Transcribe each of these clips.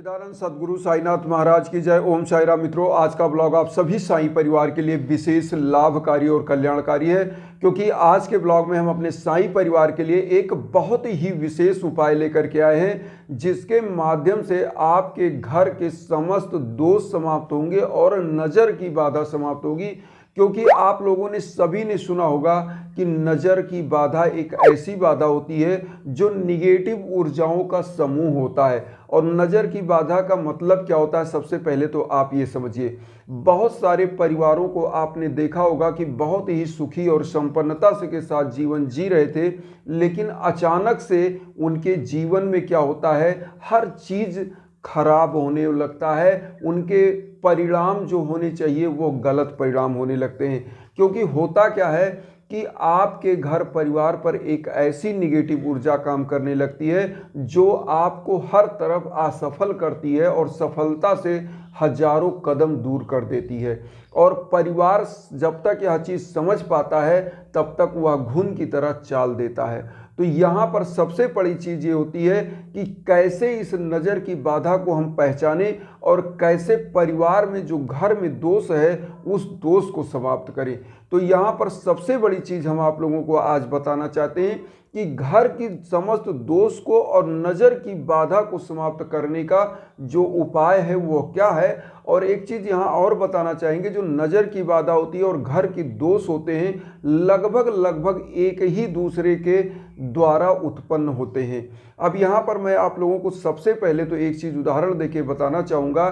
सच्चिदानंद सद्गुरु साईनाथ महाराज की जय। ओम साई राम। मित्रों, आज का ब्लॉग आप सभी साईं परिवार के लिए विशेष लाभकारी और कल्याणकारी है, क्योंकि आज के ब्लॉग में हम अपने साईं परिवार के लिए एक बहुत ही विशेष उपाय लेकर के आए हैं, जिसके माध्यम से आपके घर के समस्त दोष समाप्त होंगे और नज़र की बाधा समाप्त होगी। क्योंकि आप लोगों ने सभी ने सुना होगा कि नज़र की बाधा एक ऐसी बाधा होती है जो निगेटिव ऊर्जाओं का समूह होता है। और नज़र की बाधा का मतलब क्या होता है, सबसे पहले तो आप ये समझिए। बहुत सारे परिवारों को आपने देखा होगा कि बहुत ही सुखी और संपन्नता से के साथ जीवन जी रहे थे, लेकिन अचानक से उनके जीवन में क्या होता है, हर चीज़ खराब होने लगता है। उनके परिणाम जो होने चाहिए वो गलत परिणाम होने लगते हैं। क्योंकि होता क्या है कि आपके घर परिवार पर एक ऐसी निगेटिव ऊर्जा काम करने लगती है जो आपको हर तरफ असफल करती है और सफलता से हजारों कदम दूर कर देती है। और परिवार जब तक यह चीज़ समझ पाता है तब तक वह घुन की तरह चाल देता है। तो यहाँ पर सबसे बड़ी चीज़ ये होती है कि कैसे इस नज़र की बाधा को हम पहचानें और कैसे परिवार में जो घर में दोष है उस दोष को समाप्त करें। तो यहाँ पर सबसे बड़ी चीज़ हम आप लोगों को आज बताना चाहते हैं कि घर की समस्त दोष को और नज़र की बाधा को समाप्त करने का जो उपाय है वो क्या है। और एक चीज़ यहाँ और बताना चाहेंगे, जो नज़र की बाधा होती है और घर की दोष होते हैं लगभग एक ही दूसरे के द्वारा उत्पन्न होते हैं। अब यहाँ पर मैं आप लोगों को सबसे पहले तो एक चीज़ उदाहरण देके बताना चाहूँगा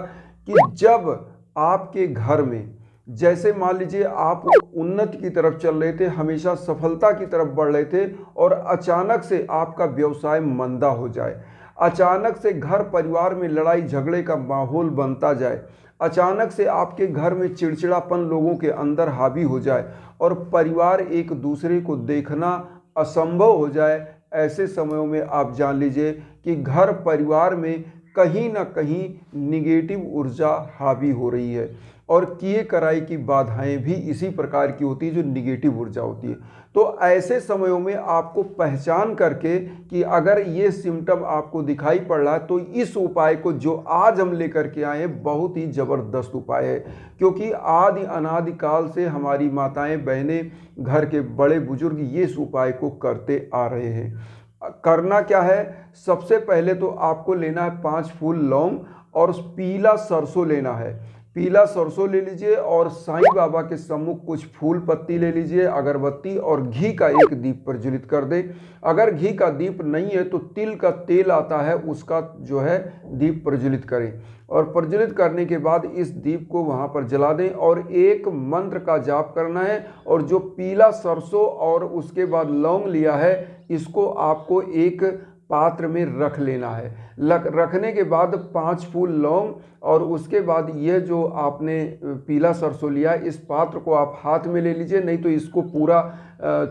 कि जब आपके घर में, जैसे मान लीजिए आप उन्नति की तरफ चल रहे थे, हमेशा सफलता की तरफ बढ़ रहे थे, और अचानक से आपका व्यवसाय मंदा हो जाए, अचानक से घर परिवार में लड़ाई झगड़े का माहौल बनता जाए, अचानक से आपके घर में चिड़चिड़ापन लोगों के अंदर हावी हो जाए और परिवार एक दूसरे को देखना असंभव हो जाए, ऐसे समयों में आप जान लीजिए कि घर परिवार में कहीं ना कहीं निगेटिव ऊर्जा हावी हो रही है। और किए कराई की बाधाएं भी इसी प्रकार की होती है जो निगेटिव ऊर्जा होती है। तो ऐसे समयों में आपको पहचान करके कि अगर ये सिम्टम आपको दिखाई पड़ रहा है तो इस उपाय को जो आज हम लेकर के आए हैं बहुत ही ज़बरदस्त उपाय है। क्योंकि आदि अनादि काल से हमारी माताएं बहनें, घर के बड़े बुजुर्ग ये इस उपाय को करते आ रहे हैं। करना क्या है, सबसे पहले तो आपको लेना है 5 फूल लौंग और पीला सरसों लेना है। पीला सरसों ले लीजिए और साईं बाबा के सम्मुख कुछ फूल पत्ती ले लीजिए, अगरबत्ती और घी का एक दीप प्रज्वलित कर दें। अगर घी का दीप नहीं है तो तिल का तेल आता है, उसका जो है दीप प्रज्वलित करें। और प्रज्वलित करने के बाद इस दीप को वहाँ पर जला दें और एक मंत्र का जाप करना है। और जो पीला सरसों और उसके बाद लौंग लिया है, इसको आपको एक पात्र में रख लेना है। रखने के बाद 5 फूल लौंग और उसके बाद यह जो आपने पीला सरसों लिया, इस पात्र को आप हाथ में ले लीजिए, नहीं तो इसको पूरा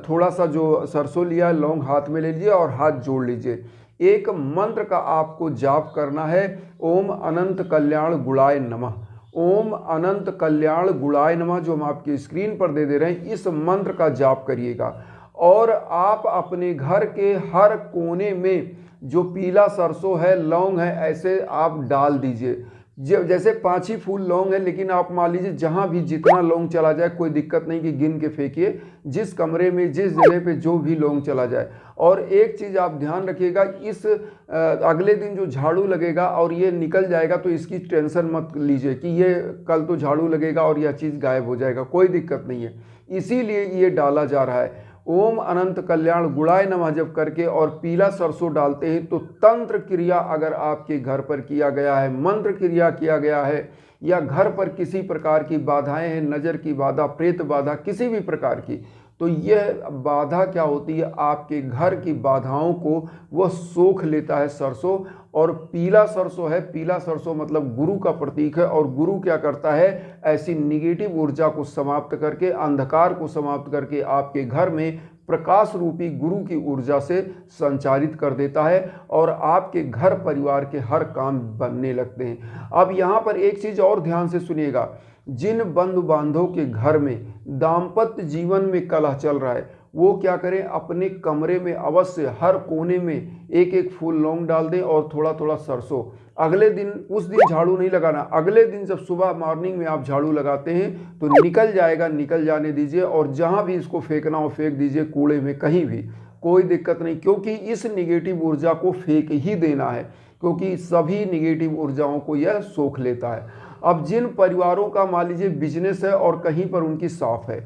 थोड़ा सा जो सरसों लिया लौंग हाथ में ले लीजिए और हाथ जोड़ लीजिए। एक मंत्र का आपको जाप करना है, ओम अनंत कल्याण गुणाय नमः। ओम अनंत कल्याण गुणाय नमः, जो हम आपकी स्क्रीन पर दे रहे हैं, इस मंत्र का जाप करिएगा। और आप अपने घर के हर कोने में जो पीला सरसों है, लौंग है, ऐसे आप डाल दीजिए। जैसे 5 ही फूल लौंग है, लेकिन आप मान लीजिए जहाँ भी जितना लौंग चला जाए कोई दिक्कत नहीं कि गिन के फेंकिए, जिस कमरे में जिस जगह पे जो भी लौंग चला जाए। और एक चीज़ आप ध्यान रखिएगा, इस अगले दिन जो झाड़ू लगेगा और ये निकल जाएगा तो इसकी टेंशन मत लीजिए कि ये कल तो झाड़ू लगेगा और यह चीज़ गायब हो जाएगा, कोई दिक्कत नहीं है। इसीलिए ये डाला जा रहा है। ओम अनंत कल्याण गुणाय नमः जब करके और पीला सरसों डालते हैं तो तंत्र क्रिया अगर आपके घर पर किया गया है, मंत्र क्रिया किया गया है, या घर पर किसी प्रकार की बाधाएं हैं, नज़र की बाधा, प्रेत बाधा, किसी भी प्रकार की, तो यह बाधा क्या होती है, आपके घर की बाधाओं को वह सोख लेता है सरसों। और पीला सरसों है, पीला सरसों मतलब गुरु का प्रतीक है, और गुरु क्या करता है, ऐसी निगेटिव ऊर्जा को समाप्त करके, अंधकार को समाप्त करके आपके घर में प्रकाश रूपी गुरु की ऊर्जा से संचारित कर देता है और आपके घर परिवार के हर काम बनने लगते हैं। अब यहाँ पर एक चीज़ और ध्यान से सुनिएगा, जिन बंधु बांधवों के घर में दाम्पत्य जीवन में कलह चल रहा है वो क्या करें, अपने कमरे में अवश्य हर कोने में एक एक फूल लौंग डाल दें और थोड़ा थोड़ा सरसों। अगले दिन, उस दिन झाड़ू नहीं लगाना, अगले दिन जब सुबह मॉर्निंग में आप झाड़ू लगाते हैं तो निकल जाएगा, निकल जाने दीजिए और जहाँ भी इसको फेंकना हो फेंक दीजिए, कूड़े में कहीं भी, कोई दिक्कत नहीं, क्योंकि इस निगेटिव ऊर्जा को फेंक ही देना है, क्योंकि सभी निगेटिव ऊर्जाओं को यह सोख लेता है। अब जिन परिवारों का मान लीजिए बिजनेस है और कहीं पर उनकी शॉप है,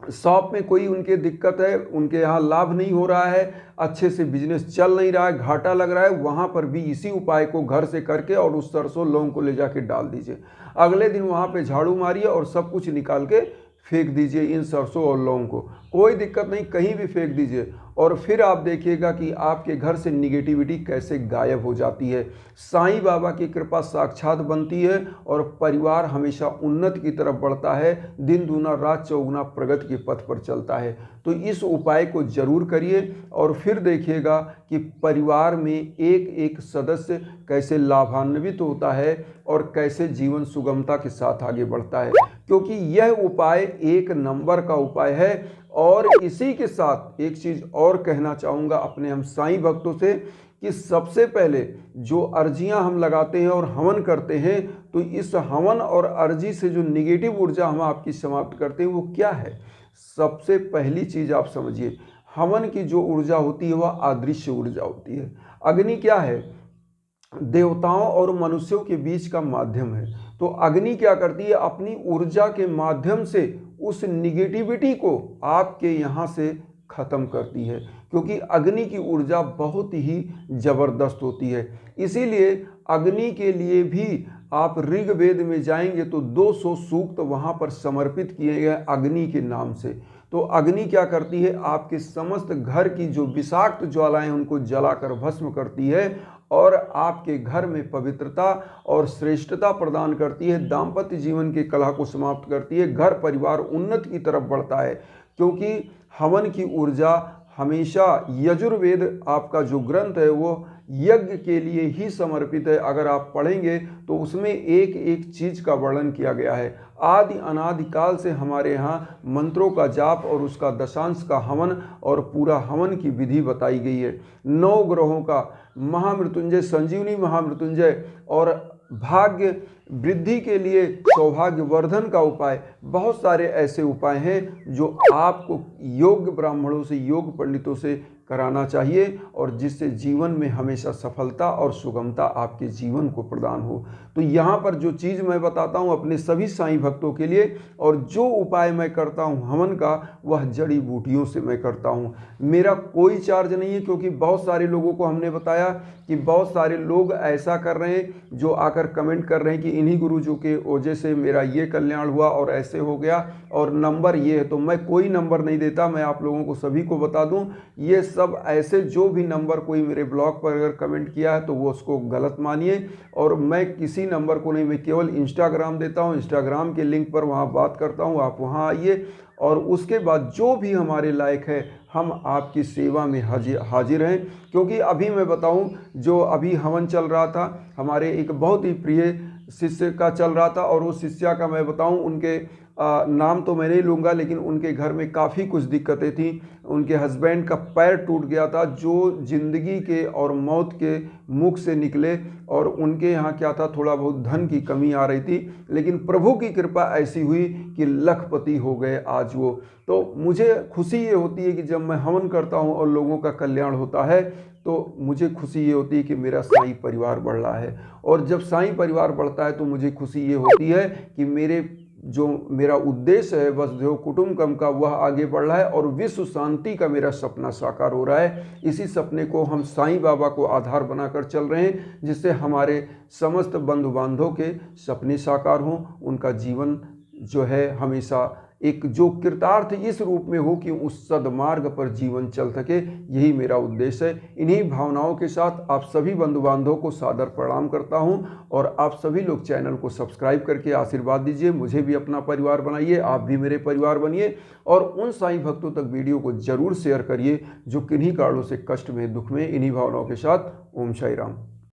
शॉप में कोई उनके दिक्कत है, उनके यहाँ लाभ नहीं हो रहा है, अच्छे से बिजनेस चल नहीं रहा है, घाटा लग रहा है, वहाँ पर भी इसी उपाय को घर से करके और उस सरसों लौंग को ले जाके डाल दीजिए। अगले दिन वहाँ पे झाड़ू मारिए और सब कुछ निकाल के फेंक दीजिए, इन सरसों और लौंग को, कोई दिक्कत नहीं, कहीं भी फेंक दीजिए। और फिर आप देखिएगा कि आपके घर से निगेटिविटी कैसे गायब हो जाती है। साईं बाबा की कृपा साक्षात बनती है और परिवार हमेशा उन्नति की तरफ बढ़ता है, दिन दूना रात चौगुना प्रगति के पथ पर चलता है। तो इस उपाय को जरूर करिए और फिर देखिएगा कि परिवार में एक एक सदस्य कैसे लाभान्वित होता है और कैसे जीवन सुगमता के साथ आगे बढ़ता है, क्योंकि यह उपाय एक नंबर का उपाय है। और इसी के साथ एक चीज़ और कहना चाहूँगा अपने हम साईं भक्तों से कि सबसे पहले जो अर्जियां हम लगाते हैं और हवन करते हैं, तो इस हवन और अर्जी से जो निगेटिव ऊर्जा हम आपकी समाप्त करते हैं वो क्या है। सबसे पहली चीज़ आप समझिए, हवन की जो ऊर्जा होती है वह अदृश्य ऊर्जा होती है। अग्नि क्या है, देवताओं और मनुष्यों के बीच का माध्यम है। तो अग्नि क्या करती है, अपनी ऊर्जा के माध्यम से उस निगेटिविटी को आपके यहाँ से खत्म करती है, क्योंकि अग्नि की ऊर्जा बहुत ही जबरदस्त होती है। इसीलिए अग्नि के लिए भी आप ऋग्वेद में जाएंगे तो 200 सूक्त वहाँ पर समर्पित किए गए अग्नि के नाम से। तो अग्नि क्या करती है, आपके समस्त घर की जो विषाक्त ज्वालाएं उनको जलाकर भस्म करती है और आपके घर में पवित्रता और श्रेष्ठता प्रदान करती है, दाम्पत्य जीवन के कलह को समाप्त करती है, घर परिवार उन्नति की तरफ बढ़ता है। क्योंकि हवन की ऊर्जा हमेशा, यजुर्वेद आपका जो ग्रंथ है वो यज्ञ के लिए ही समर्पित है। अगर आप पढ़ेंगे तो उसमें एक एक चीज़ का वर्णन किया गया है। आदि अनादि काल से हमारे यहाँ मंत्रों का जाप और उसका दशांश का हवन और पूरा हवन की विधि बताई गई है। 9 ग्रहों का महामृत्युंजय, संजीवनी महामृत्युंजय और भाग्य वृद्धि के लिए सौभाग्य वर्धन का उपाय, बहुत सारे ऐसे उपाय हैं जो आपको योग्य ब्राह्मणों से, योग पंडितों से कराना चाहिए और जिससे जीवन में हमेशा सफलता और सुगमता आपके जीवन को प्रदान हो। तो यहाँ पर जो चीज़ मैं बताता हूँ अपने सभी साईं भक्तों के लिए, और जो उपाय मैं करता हूँ हवन का, वह जड़ी बूटियों से मैं करता हूँ। मेरा कोई चार्ज नहीं है, क्योंकि बहुत सारे लोगों को हमने बताया कि बहुत सारे लोग ऐसा कर रहे हैं जो आकर कमेंट कर रहे हैं कि इन्हीं गुरुजों के वजह से मेरा ये कल्याण हुआ और ऐसे हो गया और नंबर ये है। तो मैं कोई नंबर नहीं देता, मैं आप लोगों को सभी को बता दूं, ये सब ऐसे जो भी नंबर कोई मेरे ब्लॉग पर अगर कमेंट किया है तो वो उसको गलत मानिए। और मैं किसी नंबर को नहीं, मैं केवल इंस्टाग्राम देता हूँ, इंस्टाग्राम के लिंक पर वहाँ बात करता हूँ, आप वहाँ आइए और उसके बाद जो भी हमारे लायक है हम आपकी सेवा में हाजिर हैं। क्योंकि अभी मैं बताऊं, जो अभी हवन चल रहा था, हमारे एक बहुत ही प्रिय शिष्य का चल रहा था, और उस शिष्या का मैं बताऊं, उनके नाम तो मैं नहीं लूँगा, लेकिन उनके घर में काफ़ी कुछ दिक्कतें थी। उनके हस्बैंड का पैर टूट गया था, जो जिंदगी के और मौत के मुख से निकले, और उनके यहाँ क्या था, थोड़ा बहुत धन की कमी आ रही थी, लेकिन प्रभु की कृपा ऐसी हुई कि लखपति हो गए आज वो। तो मुझे खुशी ये होती है कि जब मैं हवन करता हूँ और लोगों का कल्याण होता है तो मुझे खुशी ये होती है कि मेरा साईं परिवार बढ़ रहा है। और जब साईं परिवार बढ़ता है तो मुझे खुशी ये होती है कि मेरा उद्देश्य है वसुधैव कुटुंबकम का, वह आगे बढ़ रहा है और विश्व शांति का मेरा सपना साकार हो रहा है। इसी सपने को हम साईं बाबा को आधार बनाकर चल रहे हैं, जिससे हमारे समस्त बंधु बांधवों के सपने साकार हों, उनका जीवन जो है हमेशा एक जो कृतार्थ इस रूप में हो कि उस सदमार्ग पर जीवन चल सके, यही मेरा उद्देश्य है। इन्हीं भावनाओं के साथ आप सभी बंधु बांधवों को सादर प्रणाम करता हूं, और आप सभी लोग चैनल को सब्सक्राइब करके आशीर्वाद दीजिए, मुझे भी अपना परिवार बनाइए, आप भी मेरे परिवार बनिए, और उन साईं भक्तों तक वीडियो को जरूर शेयर करिए जो किन्हीं कारणों से कष्ट में, दुख में। इन्हीं भावनाओं के साथ ओम साई राम।